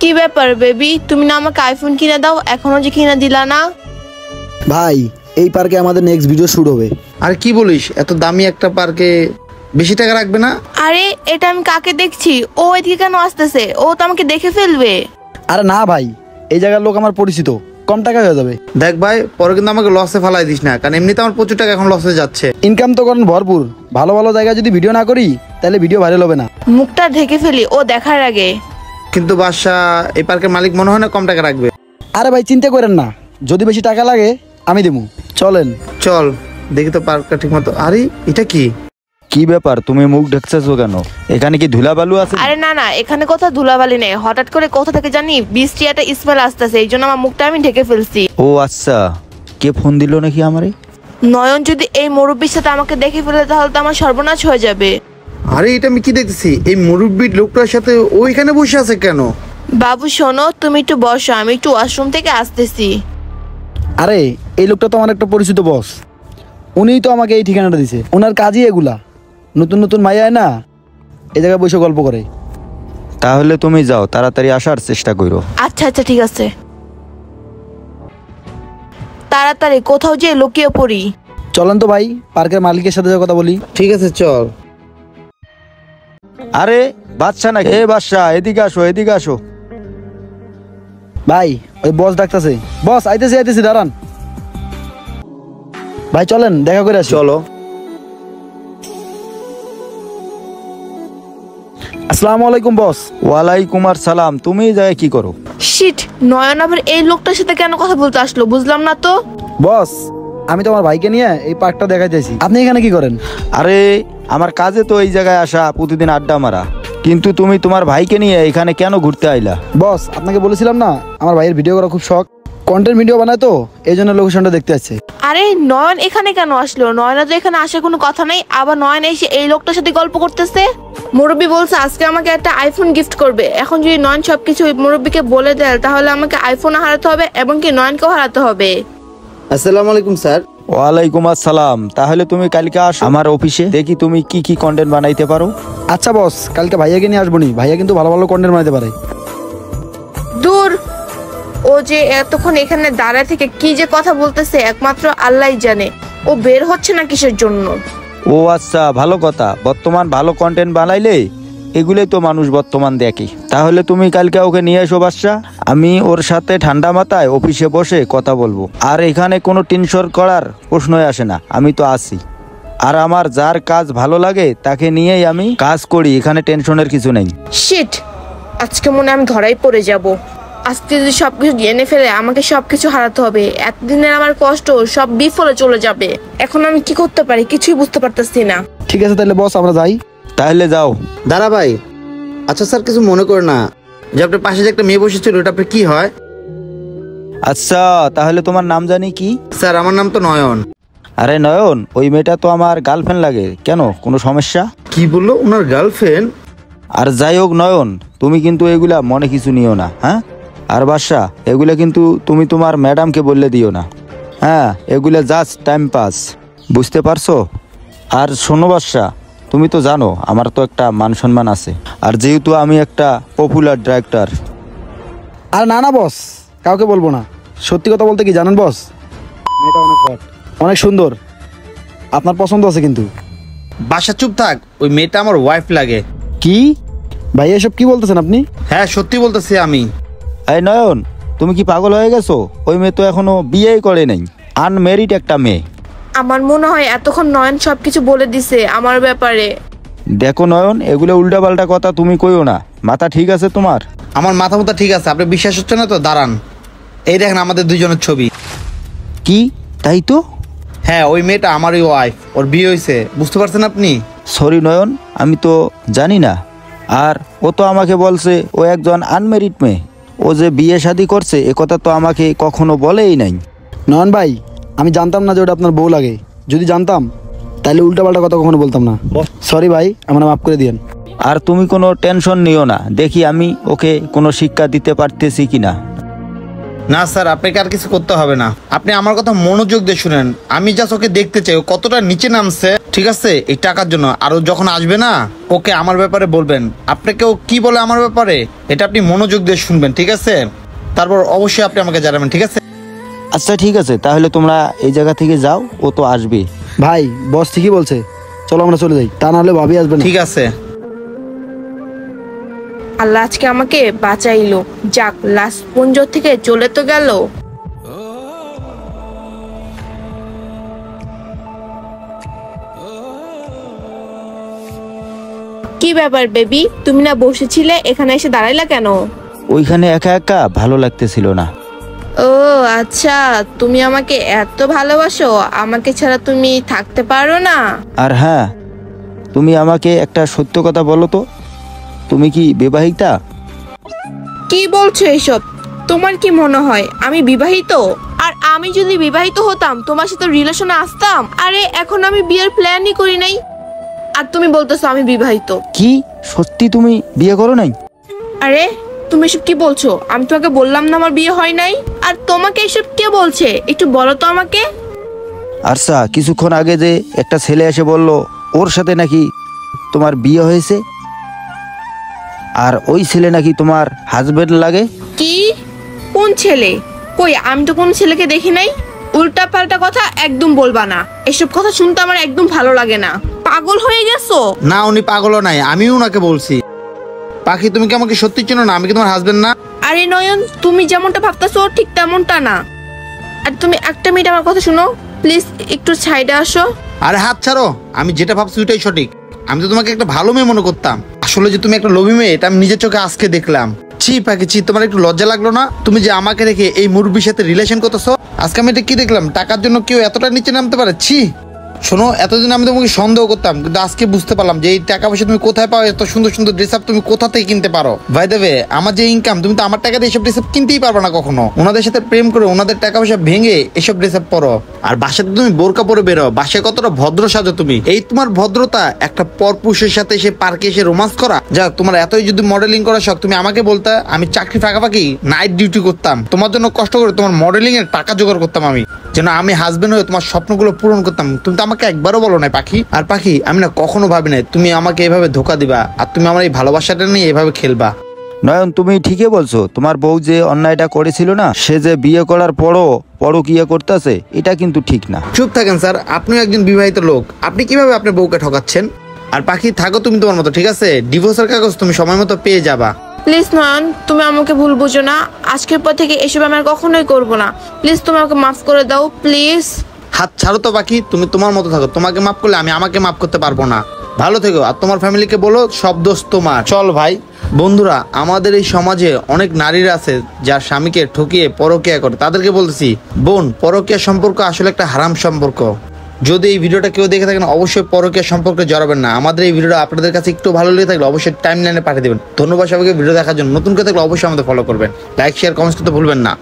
কি ব্যাপার বেবি, তুমি না আমাকে আইফোন কিনে দাও, এখনো যে কিনে দিলা না? ভাই এই পার্কে আমাদের নেক্সট ভিডিও শুট হবে। আর কি বলিস, এত দামি একটা পার্কে বেশি টাকা রাখবে না? আরে এটা আমি কাকে দেখছি? ও এদিকে কেন আসতেছে? ও তো আমাকে দেখে ফেলবে। আরে না ভাই, এই জায়গার লোক আমার পরিচিত, কম টাকা হয়ে যাবে। দেখ ভাই, পরে কিন্তু আমাকে লসে ফেলাই দিস না, কারণ এমনিতে আমার প্রচুর টাকা এখন লসে যাচ্ছে। ইনকাম তো করেন ভরপুর, ভালো ভালো জায়গায় যদি ভিডিও না করি তাহলে ভিডিও ভাইরাল হবে না। মুখটা ঢেকে ফেলি ও দেখার আগে। কিন্তু বাদশা, এই পার্কের মালিক মনে হয় না কম টাকা রাখবে। আরে ভাই চিন্তা করেন না, যদি বেশি টাকা লাগে আমি দেবো, চলেন। চল দেখি তো পার্কটা ঠিক মতো। আরে এটা কি? কি ব্যাপার, তুমি মুখ ঢেকতেছো কেন? এখানে কি ধুলাবালু আছে? আরে না না, এখানে কোথাও ধুলাবালি নেই, হঠাৎ করে কোথা থেকে জানি বৃষ্টি একটা স্মেল আসতেছে, এই জন্য আমার মুখটা আমি ঢেকে ফেলছি। ও আচ্ছা, কে ফোন দিল নাকি আমারে? নয়ন যদি এই মুরব্বির সাথে আমাকে দেখে ফেলে তাহলে তো আমার সর্বনাশ হয়ে যাবে। আরে এটা আমি কি দেখতেছি, এই মুরব্বির লোকটার সাথে ও এখানে বসে আছে কেন? বাবু শোনো, তুমি একটু বসো, আমি একটু ওয়াশরুম থেকে আসতেছি। আরে এই লোকটা তো আমার একটা পরিচিত বস, উনিই তো আমাকে এই ঠিকানাটা দিছে। ওনার কাজই এগুলা, নতুন নতুন মাইয়া না এই জায়গায় বসে গল্প করে। তাহলে তুমি যাও, তাড়াতাড়ি আসার চেষ্টা করো। আচ্ছা আচ্ছা ঠিক আছে, তাড়াতাড়ি কোথাও যে লুকিয়ে পড়ি। চলেন তো ভাই, পার্কের মালিকের সাথে কথা বলি। ঠিক আছে চল। আরে বাদশা নাকি? এ বাদশা, এদিকে আসো, এদিকে আসো। ভাই ওই বস ডাকতেছে। বস আইতেছি আইতেছি, দাঁড়ান ভাই, চলেন দেখা করে আসি। চলো। আসসালামু আলাইকুম বস। ওয়ালাইকুম আসসালাম। তুমি এই জায়গায় কি করো? শিট, নয়ন আবার এই লোকটার সাথে কেন কথা বলতে আসলো বুঝলাম না তো। বস আমি তো আমার ভাইকে নিয়ে এই পার্কটা দেখাইতেছি, আপনি এখানে কি করেন? আরে আমার কাজে তো এই জায়গায় আসা, প্রতিদিন আড্ডা মারা, কিন্তু তুমি তোমার ভাইকে নিয়ে এখানে কেন ঘুরতে আইলা? বস আপনাকে বলেছিলাম না আমার ভাইয়ের ভিডিও করা খুব শখ, কন্টেন্ট ভিডিও বানায় তো এই জন্য লোকেশনটা দেখতে আসছে। আরে নয়ন এখানে কেন আসলো? নয়না তো এখানে আসার কোনো কথা নেই, আবার নয়ন এসে এই লোকটার সাথে গল্প করতেছে। মুরব্বি বলছে আজকে আমাকে একটা আইফোন গিফট করবে, এখন যদি নয়ন সবকিছু মুরব্বিকে বলে দেয় তাহলে আমাকে আইফোন হারাতে হবে এবং কি নয়নকেও হারাতে হবে। আসসালামু আলাইকুম স্যার। ওয়ালাইকুম আসসালাম। তাহলে তুমি কালকে আসো আমার অফিসে, দেখি তুমি কি কি কন্টেন্ট বানাইতে পারো। আচ্ছা বস, কালকে ভাইয়াকে নিয়ে আসবো নি, ভাইয়া কিন্তু ভালো ভালো কন্টেন্ট বানাতে পারে। দূর, ও যে এতক্ষণ এখানে দাঁড়ায় থেকে কি যে কথা বলতেছে একমাত্র আল্লাহই জানে। ও বের হচ্ছে না কিসের জন্য? ও আচ্ছা, ভালো কথা। বর্তমান ভালো কন্টেন্ট বানাইলে এগুলোই তো মানুষ বর্তমান দেখে। তাহলে তুমি কালকে ওকে নিয়ে এসো বাদশা, আমি ওর সাথে ঠান্ডা মাথায় অফিসে বসে কথা বলবো। আর এখানে কোনো টেনশন করার প্রশ্নই আসে না, আমি তো আছি। আর আমার যার কাজ ভালো লাগে তাকে নিয়েই আমি কাজ করি, এখানে টেনশনের কিছু নেই। শিট, আজকে মনে হয় আমি ধরাই পড়ে যাব। আজকে যদি সবকিছু জেনে ফেলে আমাকে সবকিছু হারাতে হবে, এতদিনের আমার কষ্ট সব বিফলে চলে যাবে। এখন আমি কি করতে পারি কিছুই বুঝতে পারতেছি না। ঠিক আছে তাহলে বস আমরা যাই। তাহলে যাও। দাঁড়া ভাই, আচ্ছা স্যার কিছু মনে করে না, যে আপনার পাশে যে একটা মেয়ে বসেছিল ওটা আপনার কি হয়? আচ্ছা তাহলে তোমার নাম জানি কি? স্যার আমার নাম তো নয়ন। আরে নয়ন, ওই মেয়েটা তো আমার গার্লফ্রেন্ড লাগে, কেন কোনো সমস্যা? কি বললো, ওনার গার্লফ্রেন্ড? আর যাই হোক নয়ন, তুমি কিন্তু এগুলা মনে কিছু নিও না, হ্যাঁ? আর বাদশা, এগুলা কিন্তু তুমি তোমার ম্যাডামকে বললে দিও না, হ্যাঁ? এগুলা জাস্ট টাইম পাস, বুঝতে পারছো? আর শোনো বাদশা, তুমি তো জানো আমার তো একটা মান সম্মান আছে, আর যেহেতু আমি একটা পপুলার ডাইরেক্টর। আর না না বস, কাউকে বলবো না। সত্যি কথা বলতে কি জানেন বস, মেয়েটা অনেক হট, অনেক সুন্দর, আপনার পছন্দ আছে কিন্তু। বাসা চুপ থাক, ওই মেয়েটা আমার ওয়াইফ লাগে। কি ভাই এসব কি বলতেছেন আপনি? হ্যাঁ সত্যি বলতেছি আমি। এই নয়ন, তুমি কি পাগল হয়ে গেছো? ওই মেয়ে তো এখনো বিয়েই করে নাই, আনমেরিড একটা মেয়ে। আমার মনে হয় এতক্ষণ নয়ন সবকিছু বলে দিছে আমার ব্যাপারে। দেখো নয়ন, এগুলো উল্টাপাল্টা কথা তুমি কইও না, মাথা ঠিক আছে তোমার? আমার মাথা মুথা ঠিক আছে, আপনি বিশ্বাস হচ্ছে না তো দাঁড়ান, এই দেখেন আমাদের দুজনের ছবি। কি তাই তো? হ্যাঁ ওই মেয়েটা আমারই ওয়াইফ, ওর বিয়ে হয়েছে, বুঝতে পারছেন আপনি? সরি নয়ন, আমি তো জানি না। আর ও তো আমাকে বলছে ও একজন আনমেরিড মেয়ে, ও যে বিয়ে শাদী করছে এ কথা তো আমাকে কখনো বলেই নাই। নয়ন ভাই, আমি জানতাম না যে ওটা আপনার বউ লাগে, যদি জানতাম তাহলে উল্টাপাল্টা কথা কখনো বলতাম না। সরি ভাই, আমার মাফ করে দিয়েন। আর তুমি কোনো টেনশন নিও না, দেখি আমি ওকে কোনো শিক্ষা দিতে পারতেছি কিনা। না স্যার, আপনাকে আর কিছু করতে হবে না। আপনি আমার কথা মনোযোগ দিয়ে শুনেন। আমি জাস্ট ওকে দেখতে চাই ও কতটা নিচে নামছে, ঠিক আছে, এই টাকার জন্য। আর ও যখন আসবে না, ওকে আমার ব্যাপারে বলবেন। আপনাকে ও কি বলে আমার ব্যাপারে, এটা আপনি মনোযোগ দিয়ে শুনবেন, ঠিক আছে? তারপর অবশ্যই আপনি আমাকে জানাবেন, ঠিক আছে? আচ্ছা ঠিক আছে, তাহলে তোমরা এই জায়গা থেকে যাও, ও তো আসবে। ভাই বস ঠিকই বলছে, চলো আমরা চলে যাই, তা নাহলে ভাবি আসবে না। ঠিক আছে। আল্লাহ আজকে আমাকে বাঁচাইলো। যাক, লাস্ট পুঞ্জ থেকে চলে তো গেল। কি ব্যাপার বেবি, তুমি না বসেছিলে, এখানে এসে দাঁড়াইলা কেন? ওইখানে একা একা ভালো লাগতেছিল না। ও আচ্ছা, তুমি আমাকে এত ভালোবাসো, আমাকে ছাড়া তুমি থাকতে পারো না? আর হ্যাঁ, তুমি আমাকে একটা সত্য কথা বলো তো, তুমি কি বিবাহিতা? কি বলছো এসব? তোমার কি মনে হয় আমি বিবাহিত? আর আমি যদি বিবাহিত হতাম তোমার সাথে রিলেশনে আসতাম? আরে এখন আমি বিয়ের প্ল্যানই করি নাই, আর তুমি বলতেছো আমি বিবাহিত। কি সত্যি তুমি বিয়ে করো নাই? আরে তুমি এসব কি বলছো? আমি তোমাকে বললাম না আমার বিয়ে হয় নাই? আর তোমাকে এসব কে বলছে, একটু বলো তো আমাকে। আচ্ছা, কিছুক্ষণ আগে যে একটা ছেলে এসে বলল ওর সাথে নাকি তোমার বিয়ে হয়েছে, আর ওই ছেলে নাকি তোমার হাজবেন্ড লাগে। কি? কোন ছেলে? কই, আমি তো কোন ছেলেকে দেখি নাই। উল্টা পাল্টা কথা একদম বলবা না, এসব কথা শুনতে আমার একদম ভালো লাগে না। পাগল হয়ে গেছো? না, উনি পাগলও নাই, আমিও ওনাকে বলছি। পাখি, তুমি কি আমাকে সত্যি চেনো না? আমি কি তোমার হাজবেন্ড না? আরে নয়ন, তুমি যেমনটা ভাবতেছো ঠিক তেমনটা না। আর তুমি একটা মিনিট আমার কথা শুনো প্লিজ, একটু সাইডে আসো। আরে হাত ছাড়ো, আমি যেটা ভাবছি ওইটাই সঠিক। আমি তো তোমাকে একটা ভালো মেয়ে মনে করতাম, আসলে যে তুমি একটা লোভী মেয়ে এটা আমি নিজের চোখে আজকে দেখলাম। ছি পাখি ছি, তোমার একটু লজ্জা লাগলো না? তুমি যে আমাকে রেখে এই মুরব্বির সাথে রিলেশন করতেছো, আজকে আমি এটা কি দেখলাম? টাকার জন্য কেউ এতটা নিচে নামতে পারে? ছি। শোনো, এতদিন আমি তোমাকে সন্দেহ করতাম, কিন্তু আজকে বুঝতে পারলাম যে এই টাকা পয়সা তুমি কোথায় পাও, এত সুন্দর সুন্দর ড্রেস আপ তুমি কোথা থেকে কিনতে পারো। ভাই দেবে আমার যে ইনকাম, তুমি তো আমার টাকা দিয়ে এসব ড্রেস আপ কিনতেই পারবে না কখনো। ওনাদের সাথে প্রেম করে ওনাদের টাকা পয়সা ভেঙে এসব ড্রেস আপ পরো, আর বাসাতে তুমি বোরকা পরে বেরো। বাসায় কতটা ভদ্র সাজো তুমি, এই তোমার ভদ্রতা একটা পরপুরুষের সাথে এসে পার্কে এসে রোমান্স করা। যাক, তোমার এতই যদি মডেলিং করা শখ, তুমি আমাকে বলতে, আমি চাকরি ফাঁকাফাঁকি নাইট ডিউটি করতাম, তোমার জন্য কষ্ট করে তোমার মডেলিং এর টাকা জোগাড় করতাম, আমি যেন আমি হাজবেন্ড হয়ে তোমার স্বপ্নগুলো পূরণ করতাম। তুমি তো আমাকে একবারও বলো না পাখি। আর পাখি, আমি না কখনো ভাবি নাই তুমি আমাকে এভাবে ধোকা দিবা, আর তুমি আমার এই ভালোবাসাটা নিয়ে এভাবে খেলবা। নয়ন, তুমি ঠিকই বলছো, তোমার বউ যে অন্যায়টা করেছিল না, সে যে বিয়ে করার পরও পরকীয়া করতেছে, এটা কিন্তু ঠিক না। চুপ থাকেন স্যার, আপনিও একজন বিবাহিত লোক, আপনি কিভাবে আপনার বউকে ঠকাচ্ছেন? আর পাখি থাকো তুমি তোমার মতো, ঠিক আছে? ডিভোর্সের কাগজ তুমি সময় মতো পেয়ে যাবা। প্লিজ নয়ন, তুমি আমাকে ভুল বুঝো না, আজকের পর থেকে এসব আমি আর কখনোই করবো না। প্লিজ তুমি আমাকে মাফ করে দাও প্লিজ। হাত ছাড়ো তো পাখি, তুমি তোমার মতো থাকো। তোমাকে মাফ করলে আমি আমাকে মাফ করতে পারবো না। ভালো থেকো, আর তোমার ফ্যামিলিকে বলো সব দোষ তোমার। চল ভাই। বন্ধুরা, আমাদের এই সমাজে অনেক নারীরা আছে যার স্বামীকে ঠকিয়ে পরকীয়া করে। তাদেরকে বলতেছি, বোন, পরকীয়া সম্পর্ক আসলে একটা হারাম সম্পর্ক। যদি এই ভিডিওটা কেউ দেখে থাকেন, অবশ্যই পরকীয়া সম্পর্কে জড়াবেন না। আমাদের এই ভিডিওটা আপনাদের কাছে একটু ভালো লেগে থাকলে অবশ্যই টাইম লাইনে পাঠিয়ে দেবেন। ধন্যবাদ সবাইকে ভিডিও দেখার জন্য। নতুন কেউ থাকলে অবশ্যই আমাদের ফলো করবেন, লাইক শেয়ার কমেন্টস করতে ভুলবেন না।